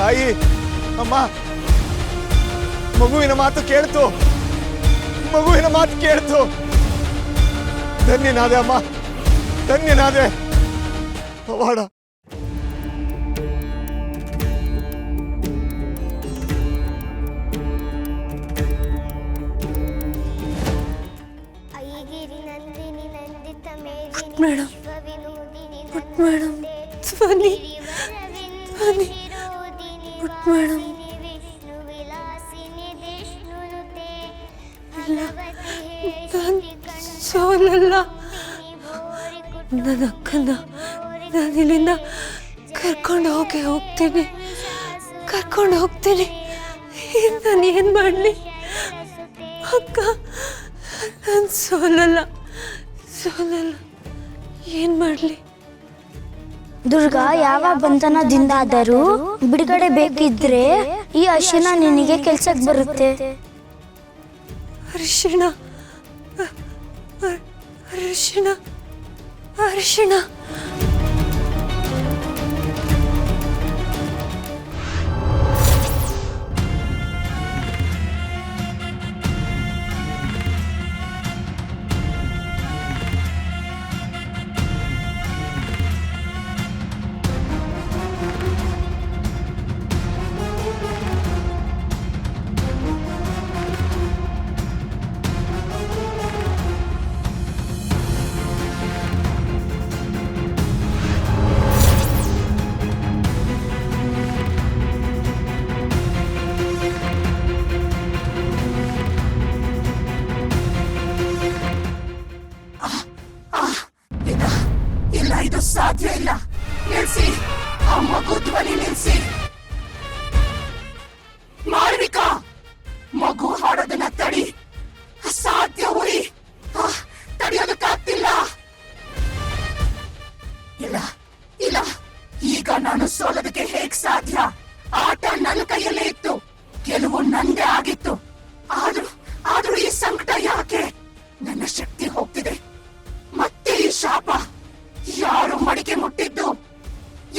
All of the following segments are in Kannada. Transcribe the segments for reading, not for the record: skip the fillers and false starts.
ತಾಯಿ ಅಮ್ಮ ಮಗುವಿನ ಮಾತು ಕೇಳ್ತು, ಮಗುವಿನ ಮಾತು ಕೇಳ್ತು. ಧನ್ಯನಾದೆ ಅಮ್ಮ, ಧನ್ಯನಾದೆ. ಪವಾಡ ಮೇಡಮ್, ಮೇಡಮ್, ಧ್ವನಿ ಧ್ವನಿ ಮೇಡಮ್. ನಾನು ಸೋಲಲ್ಲ. ನನ್ನ ಅಕ್ಕನ ನಾನು ಇಲ್ಲಿಂದ ಕರ್ಕೊಂಡು ಹೋಗ್ತೀನಿ, ಕರ್ಕೊಂಡು ಹೋಗ್ತೀನಿ. ನಾನು ಏನು ಮಾಡಲಿ ಅಕ್ಕ? ನಾನು ಸೋಲಲ್ಲ, ಸೋಲಲ್ಲ. ಏನು ಮಾಡಲಿ? ದುರ್ಗಾ, ಯಾವ ಬಂಧನದಿಂದಾದರೂ ಬಿಡುಗಡೆ ಬೇಕಿದ್ರೆ ಈ ಅರಿಶಿಣ ನಿನಗೆ ಕೆಲ್ಸಕ್ಕೆ ಬರುತ್ತೆ. ಅರಿಶಿಣ, ಅರಿಶಿಣ, ಅರಿಶಿಣ. ಇದು ಸಾಧ್ಯ ಇಲ್ಲ. ನಿಲ್ಸಿ, ಆ ಮಗು ಧ್ವನಿ ನಿಲ್ಸಿ. ಮಾಳವಿಕಾ, ಮಗು ಹಾಡೋದನ್ನ ತಡಿ. ಅಸಾಧ್ಯ ಉರಿ, ತಡೆಯೋದಕ್ಕಾಗ್ತಿಲ್ಲ. ಇಲ್ಲ ಇಲ್ಲ, ಈಗ ನಾನು ಸೋಲೋದಕ್ಕೆ ಹೇಗ್ ಸಾಧ್ಯ? ಆಟ ನನ್ನ ಕೈಯಲ್ಲೇ ಇತ್ತು, ಗೆಲುವು ನಂದೇ ಆಗಿತ್ತು. ಆದ್ರೂ ಈ ಸಂಕಟ ಯಾಕೆ? ನನ್ನ ಶಕ್ತಿ ಹೋಗ್ತಿದೆ. ಮತ್ತೆ ಈ ಶಾಪ. ಯಾರು ಮಡಿಕೆ ಮುಟ್ಟಿದ್ದು?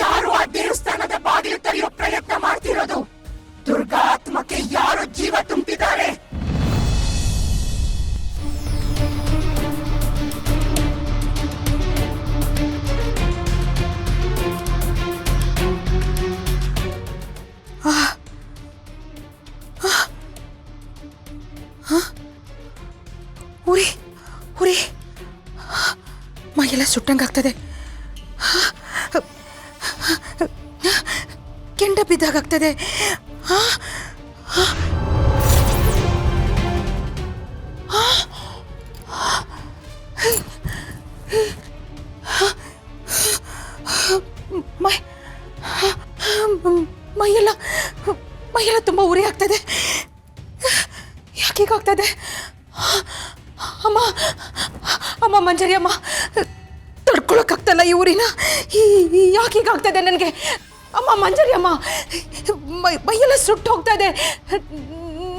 ಯಾರು ಆ ದೇವಸ್ಥಾನದ ಬಾಗಿಲು ತೆರೆಯೋ ಪ್ರಯತ್ನ ಮಾಡ್ತಿರೋದು? ದುರ್ಗಾ ಆತ್ಮಕ್ಕೆ ಯಾರು ಜೀವ ತುಂಬಿದ್ದಾರೆ? ಉರಿ ಉರಿ, ಮೈಯೆಲ್ಲ ಸುಟ್ಟಂಗಾಗ್ತದೆ. ಕೆಂಡ ಬಿದ್ದಾಗ್ತದೆ. ಮೈಯೆಲ್ಲ ತುಂಬ ಉರಿ ಆಗ್ತದೆ. ಯಾಕೀಗಾಗ್ತದೆ? ಅಮ್ಮ ಅಮ್ಮ, ಮಂಜರಿ ಅಮ್ಮ, ತಡ್ಕೊಳಕ್ಕಾಗ್ತಲ್ಲ ಈ ಊರಿನ. ಯಾಕೀಗಾಗ್ತದೆ ನನಗೆ? ಅಮ್ಮ ಮಂಜರಿ ಅಮ್ಮ, ಮೈಯೆಲ್ಲ ಸುಟ್ಟು ಹೋಗ್ತಾ ಇದೆ.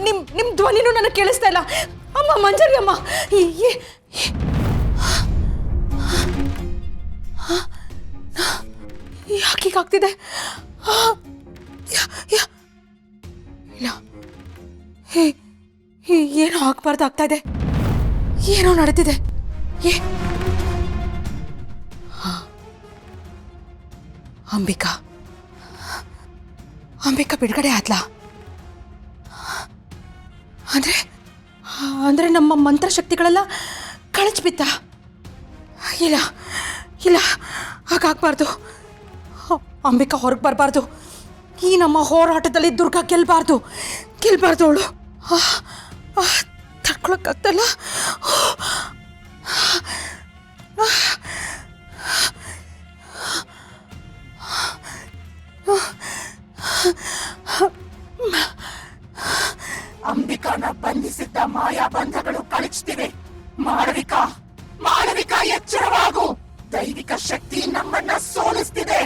ನಿಮ್ಮ ಧ್ವನಿನೂ ನನಗೆ ಕೇಳಿಸ್ತಾ ಇಲ್ಲ. ಅಮ್ಮ ಮಂಜರಿ ಅಮ್ಮ, ಯಾಕೀಗಾಗ್ತಿದೆ? ಇಲ್ಲ, ಏನೋ ಆಗ್ಬಾರ್ದು ಆಗ್ತಾ ಇದೆ. ಏನೋ ನಡೀತಿದೆ. ಅಂಬಿಕಾ ಬಿಡುಗಡೆ ಆದ್ಲಾ? ಅಂದ್ರೆ ನಮ್ಮ ಮಂತ್ರಶಕ್ತಿಗಳೆಲ್ಲ ಕಳಚ್ಬಿತ್ತ? ಇಲ್ಲ ಇಲ್ಲ, ಹಾಗಾಗಬಾರ್ದು. ಅಂಬಿಕಾ ಹೊರಗೆ ಬರಬಾರ್ದು. ಈ ನಮ್ಮ ಹೋರಾಟದಲ್ಲಿ ದುರ್ಗಾ ಗೆಲ್ಬಾರ್ದು ಅವಳು. ತಡ್ಕೊಳಕ್ಕಾಗ್ತಲ್ಲ. ಅಂಬಿಕಾನ ಬಂಧಿಸಿದ್ದ ಮಾಯಾ ಬಂಧಗಳು ಕಳಚ್ತಿವೆ. ಮಾಳವಿಕಾ ಎಚ್ಚರವಾಗು. ದೈವಿಕ ಶಕ್ತಿ ನಮ್ಮನ್ನ ಸೋಲಿಸ್ತಿದೆ.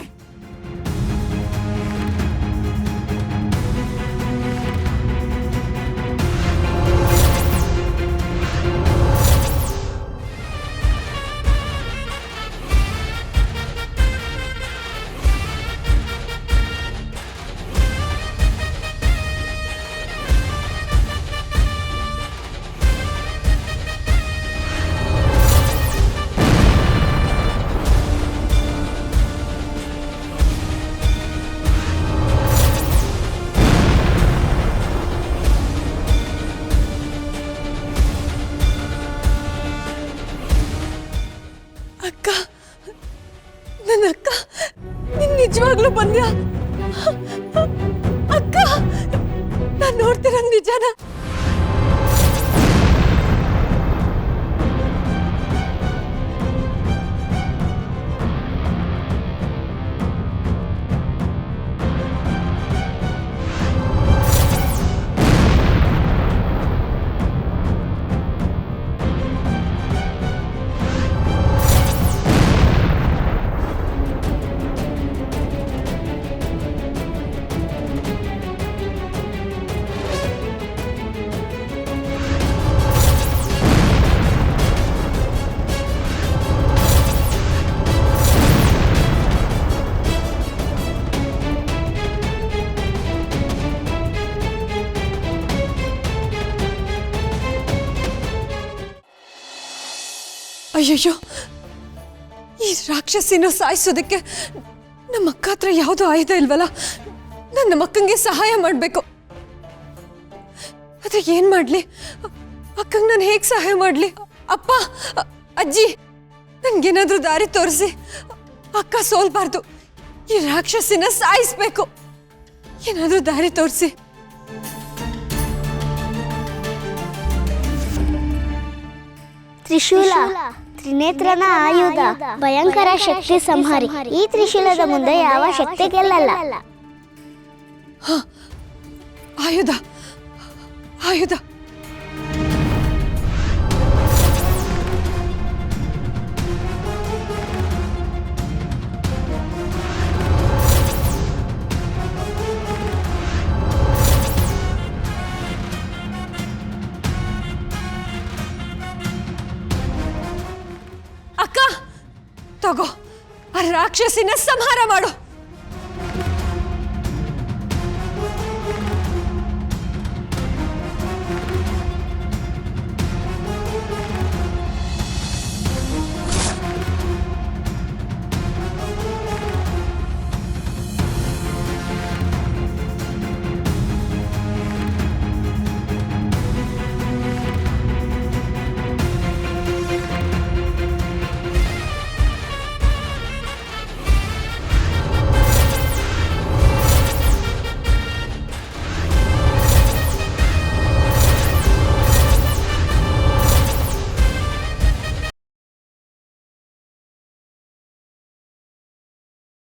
ಹೇಳ್ತಿರೋದು ನಿಜಾನ? ಅಯ್ಯಯ್ಯೋ, ಈ ರಾಕ್ಷಸಿನ ಸಾಯಿಸೋದಕ್ಕೆ ನಮ್ಮ ಅಕ್ಕ ಹತ್ರ ಯಾವುದೋ ಆಯುಧ ಇಲ್ವಲ್ಲ. ನಾನು ನಮ್ಮ ಅಕ್ಕಂಗೆ ಸಹಾಯ ಮಾಡಬೇಕು. ಆದ್ರೆ ಏನ್ ಮಾಡ್ಲಿ? ಅಕ್ಕಂಗೆ ನಾನು ಹೇಗೆ ಸಹಾಯ ಮಾಡ್ಲಿ? ಅಪ್ಪ, ಅಜ್ಜಿ, ನನ್ಗೇನಾದ್ರೂ ದಾರಿ ತೋರಿಸಿ. ಅಕ್ಕ ಸೋಲ್ಬಾರ್ದು. ಈ ರಾಕ್ಷಸಿನ ಸಾಯಿಸ್ಬೇಕು. ಏನಾದ್ರೂ ದಾರಿ ತೋರಿಸಿ. ತ್ರಿಶೂಲ, ತ್ರಿನೇತ್ರನ ಆಯುಧ, ಭಯಂಕರ ಶಕ್ತಿ ಸಂಹಾರಿ. ಈ ತ್ರಿಶೂಲದ ಮುಂದೆ ಯಾವ ಶಕ್ತಿ ಗೆಲ್ಲಲ್ಲ. ಆಯುಧ, ಆಯುಧ. ಅಕ್ಕ, ತಗೋ, ಆ ರಾಕ್ಷಸಿನ ಸಂಹಾರ ಮಾಡು.